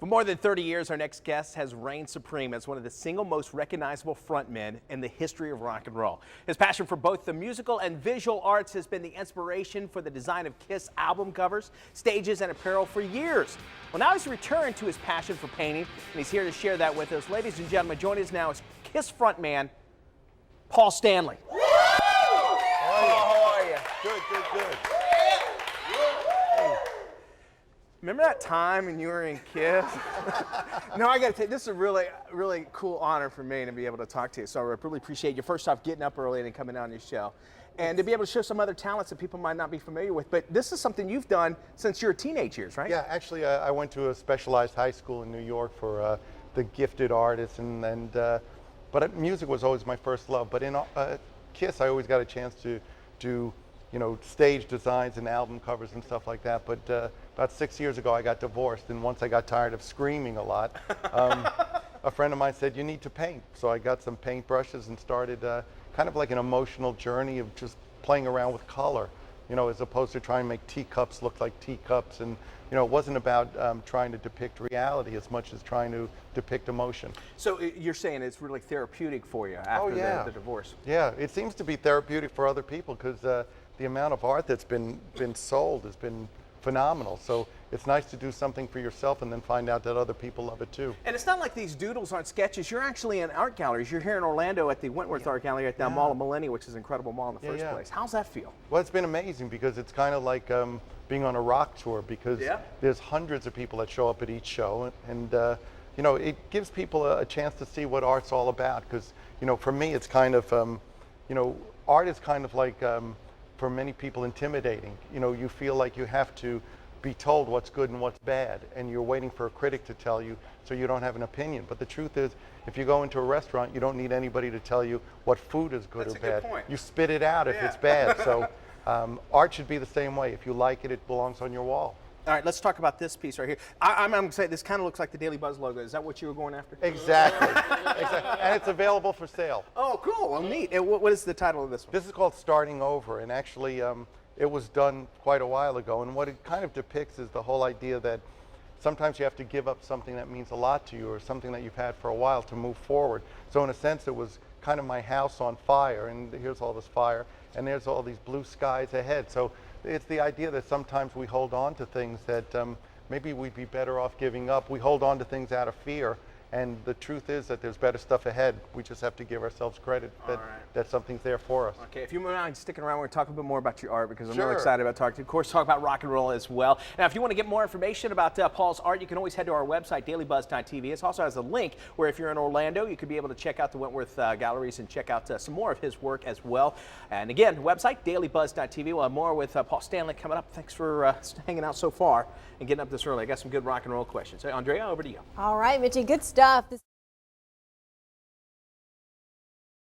For more than 30 years, our next guest has reigned supreme as one of the single most recognizable frontmen in the history of rock and roll. His passion for both the musical and visual arts has been the inspiration for the design of Kiss album covers, stages, and apparel for years. Well, now he's returned to his passion for painting, and he's here to share that with us. Ladies and gentlemen, joining us now is Kiss frontman Paul Stanley. How are you? Good. Remember that time when you were in Kiss? No, I got to tell you, this is a really cool honor for me to be able to talk to you. So I really appreciate you, first off, getting up early and coming on your show. And to be able to show some other talents that people might not be familiar with. But this is something you've done since your teenage years, right? Yeah, actually, I went to a specialized high school in New York for the gifted artists, but music was always my first love. But in Kiss, I always got a chance to do, stage designs and album covers and stuff like that. But about 6 years ago, I got divorced, and once I got tired of screaming a lot, a friend of mine said, "You need to paint." So I got some paint brushes and started kind of like an emotional journey of just playing around with color, as opposed to trying to make teacups look like teacups. And it wasn't about trying to depict reality as much as trying to depict emotion. So you're saying it's really therapeutic for you after the divorce? Yeah, it seems to be therapeutic for other people because the amount of art that's been sold has been phenomenal. So it's nice to do something for yourself and then find out that other people love it too. And it's not like these doodles aren't sketches. You're actually in art galleries. You're here in Orlando at the Wentworth Art Gallery at the Mall of Millennia, which is an incredible mall in the first place. How's that feel? Well, it's been amazing because it's kind of like being on a rock tour because there's hundreds of people that show up at each show, and it gives people a chance to see what art's all about. Because for me, it's kind of art is kind of like for many people intimidating. You feel like you have to be told what's good and what's bad, and you're waiting for a critic to tell you so you don't have an opinion. But the truth is, if you go into a restaurant, you don't need anybody to tell you what food is good or bad. Good point. You spit it out if it's bad. So art should be the same way. If you like it, it belongs on your wall. All right, let's talk about this piece right here. I'm going to say this kind of looks like the Daily Buzz logo. Is that what you were going after? Exactly. And it's available for sale. Oh, cool. Well, neat. And what is the title of this one? This is called Starting Over, and actually it was done quite a while ago. And what it kind of depicts is the whole idea that sometimes you have to give up something that means a lot to you or something that you've had for a while to move forward. So in a sense, it was kind of my house on fire, and here's all this fire, and there's all these blue skies ahead. So it's the idea that sometimes we hold on to things that maybe we'd be better off giving up. We hold on to things out of fear, and the truth is that there's better stuff ahead. We just have to give ourselves credit that something's there for us. Okay, if you mind sticking around, we're going to talk a bit more about your art because I'm really excited about talking to you. Of course, talk about rock and roll as well. Now, if you want to get more information about Paul's art, you can always head to our website, dailybuzz.tv. It also has a link where if you're in Orlando, you could be able to check out the Wentworth galleries and check out some more of his work as well. And again, the website, dailybuzz.tv. We'll have more with Paul Stanley coming up. Thanks for hanging out so far and getting up this early. I got some good rock and roll questions. Andrea, over to you. All right, Mitchie, good stuff.